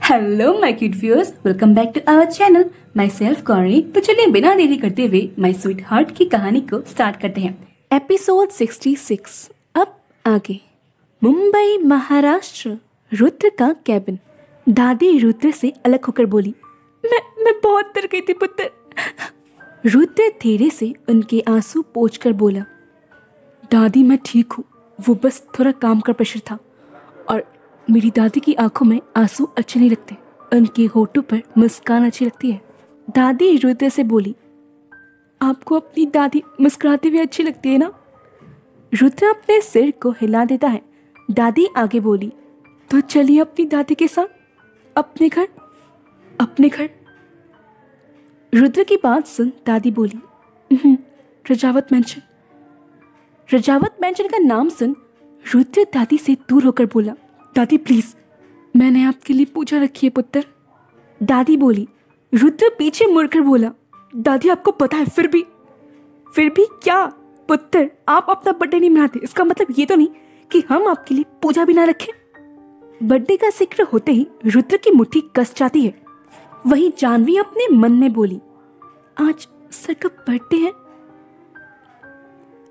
Hello my cute viewers, welcome back to our channel. Myself Corny. तो चलिए बिना देरी करते हुए माई स्वीट हार्ट की कहानी को स्टार्ट करते हैं। एपिसोड 66। अब आगे। मुंबई महाराष्ट्र। रुद्र का कैबिन। दादी रुद्र से अलग होकर बोली, मैं बहुत डर गई थी पुत्र। रुद्र धीरे से उनके आंसू पोंछकर बोला, दादी मैं ठीक हूँ, वो बस थोड़ा काम का प्रेशर था। और मेरी दादी की आंखों में आंसू अच्छे नहीं लगते, उनके होठों पर मुस्कान अच्छी लगती है। दादी रुद्र से बोली, आपको अपनी दादी मुस्कुराती हुई अच्छी लगती है ना? रुद्र अपने सिर को हिला देता है। दादी आगे बोली, तो चलिए अपनी दादी के साथ अपने घर। अपने घर? रुद्र की बात सुन दादी बोली, रजावत मैंशन। रजावत मैंशन का नाम सुन रुद्र दादी से दूर होकर बोला, दादी प्लीज, मैंने आपके लिए पूजा रखी है पुत्र। दादी बोली। रुद्र पीछे मुड़कर बोला, दादी आपको पता है फिर भी क्या पुत्र, आप अपना बर्थडे नहीं मनाते, इसका मतलब ये तो नहीं कि हम आपके लिए पूजा भी ना रखें। बर्थडे का जिक्र होते ही रुद्र की मुट्ठी कस जाती है। वहीं जानवी अपने मन में बोली, आज सर का बर्थडे है।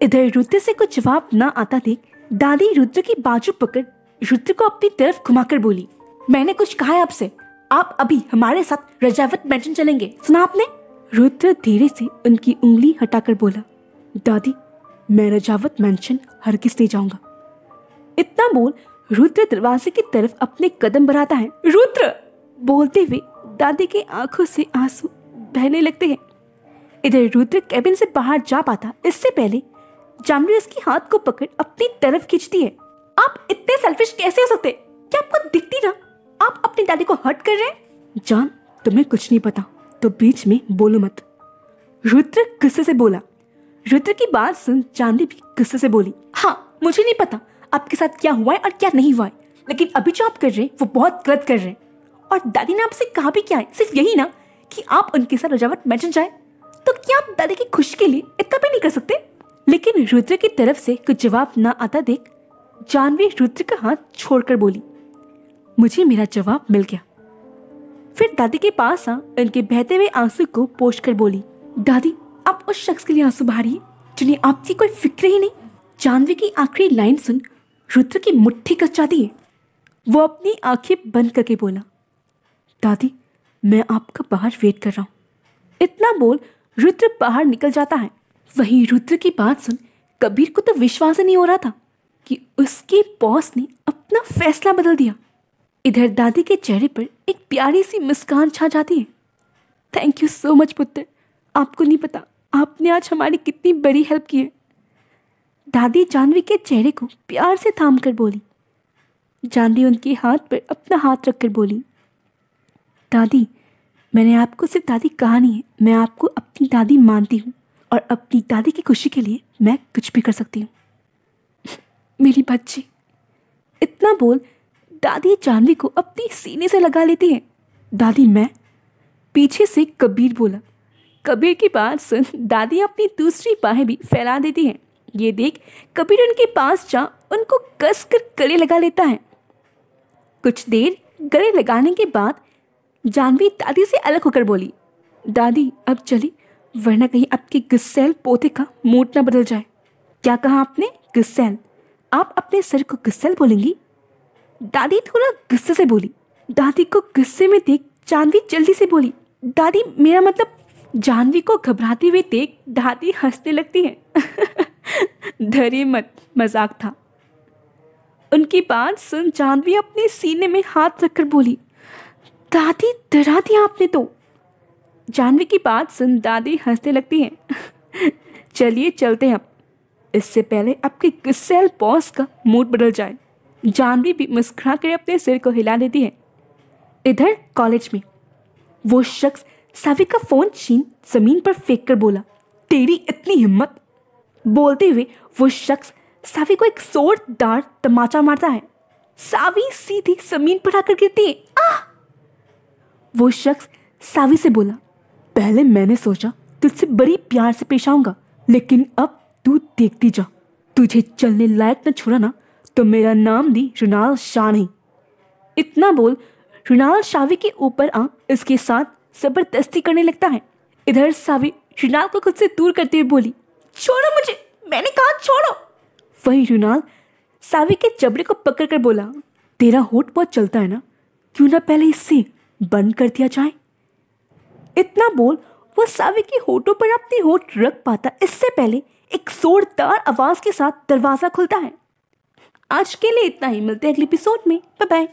इधर रुद्र से कुछ जवाब ना आता देख दादी रुद्र की बाजू पकड़ रुद्र को अपनी तरफ घुमाकर बोली, मैंने कुछ कहा है आपसे, आप अभी हमारे साथ रजावत मैंशन चलेंगे, सुना आपने? रुद्र धीरे से उनकी उंगली हटाकर बोला, दादी मैं रजावत मैंशन हरगिज नहीं जाऊंगा। इतना बोल रुद्र दरवाजे की तरफ अपने कदम बढ़ाता है। रुद्र बोलते हुए दादी की आंखों से आंसू बहने लगते हैं। इधर रुद्र कैबिन से बाहर जा पाता इससे पहले जानवी उसके हाथ को पकड़ अपनी तरफ खींचती है। आप इतने सेल्फिश कैसे हो सकते? क्या आपको दिखती ना आप अपनी दादी को हर्ट कर रहे हैं? जान तुम्हें कुछ नहीं पता तो बीच में बोलो मत, रुद्र गुस्से से बोला। रुद्र की बात सुन जानवी भी गुस्से से बोली, हाँ मुझे नहीं पता आपके साथ क्या हुआ है और क्या नहीं हुआ है, लेकिन अभी जो आप कर रहे हैं वो बहुत गलत कर रहे हैं। और दादी ने आपसे कहा भी क्या है, सिर्फ यही ना कि आप उनके साथ रजावत मैंशन जाए, तो क्या आप दादी की खुशी के लिए इतना भी नहीं कर सकते? लेकिन रुद्र की तरफ से कुछ जवाब ना आता देख जानवी रुद्र का हाथ छोड़कर बोली, मुझे मेरा जवाब मिल गया। फिर दादी के पास आ उनके बहते हुए आंसू को पोंछकर बोली, दादी आप उस शख्स के लिए आंसू बहा रही है जिन्हें आपकी कोई फिक्र ही नहीं। जानवी की आखिरी लाइन सुन रुद्र की मुट्ठी कस जाती है। वो अपनी आंखें बंद करके बोला, दादी मैं आपका बाहर वेट कर रहा हूँ। इतना बोल रुद्र बाहर निकल जाता है। वहीं रुद्र की बात सुन कबीर को तो विश्वास ही नहीं हो रहा था कि उसके बॉस ने अपना फैसला बदल दिया। इधर दादी के चेहरे पर एक प्यारी सी मुस्कान छा जाती है। थैंक यू सो मच पुत्र, आपको नहीं पता आपने आज हमारी कितनी बड़ी हेल्प की है। दादी जानवी के चेहरे को प्यार से थाम कर बोली। जानवी उनके हाथ पर अपना हाथ रखकर बोली, दादी मैंने आपको सिर्फ दादी कहा नहीं है, मैं आपको अपनी दादी मानती हूँ और अपनी दादी की खुशी के लिए मैं कुछ भी कर सकती हूँ। मेरी बच्ची। इतना बोल दादी जानवी को अपनी सीने से लगा लेती है। दादी मैं। पीछे से कबीर बोला। कबीर की बात सुन दादी अपनी दूसरी बाहें भी फैला देती है। ये देख कबीर उनके पास जा उनको कस कर गले लगा लेता है। कुछ देर गले लगाने के बाद जानवी दादी से अलग होकर बोली, दादी अब चली, वरना कहीं आपके गुस्सैल पोते का मूड ना बदल जाए। क्या कहा आपने? गुस्सैल? आप अपने सर को गुस्सैल बोलेंगी? दादी थोड़ा गुस्से से बोली। दादी को गुस्से में देख जानवी जल्दी से बोली, दादी मेरा मतलब। जानवी को घबराते हुए देख दादी हंसने लगती है। डरिए मत, मजाक था। उनकी बात सुन जानवी अपने सीने में हाथ रखकर बोली, दादी डरा दिया आपने तो। जानवी की बात सुन दादी हंसने लगती हैं। चलिए चलते हैं अब, इससे पहले आपके गुस्सैल बॉस का मूड बदल जाए। जानवी भी मुस्कुरा कर अपने सिर को हिला देती है। इधर कॉलेज में वो शख्स सावी का फोन छीन जमीन पर फेंक कर बोला, तेरी इतनी हिम्मत। बोलते हुए वो शख्स सावी को एक जोरदार तमाचा मारता है। सावी सीधी जमीन पर आकर गिरती है। आह! वो शख्स सावी से बोला, पहले मैंने सोचा तुझसे बड़ी प्यार से पेश आऊंगा, लेकिन अब तू देखती जा, तुझे चलने लायक न छोड़ा ना तो मेरा नाम भी रुनाल शाह नहीं। इतना बोल रुनाल शावी के ऊपर आ इसके साथ जबरदस्ती करने लगता है। इधर शावी रुनाल को खुद से दूर करते हुए बोली, छोड़ो मुझे, मैंने कहा छोड़ो। वही रुनाल शावी के जबड़े को पकड़ कर बोला, तेरा होठ बहुत चलता है ना, क्यों ना पहले इससे बंद कर दिया जाए। इतना बोल वो शावी के होठों पर अपनी होठ रख पाता इससे पहले एक जोरदार आवाज के साथ दरवाजा खुलता है। आज के लिए इतना ही, मिलते हैं अगले एपिसोड में। Bye bye.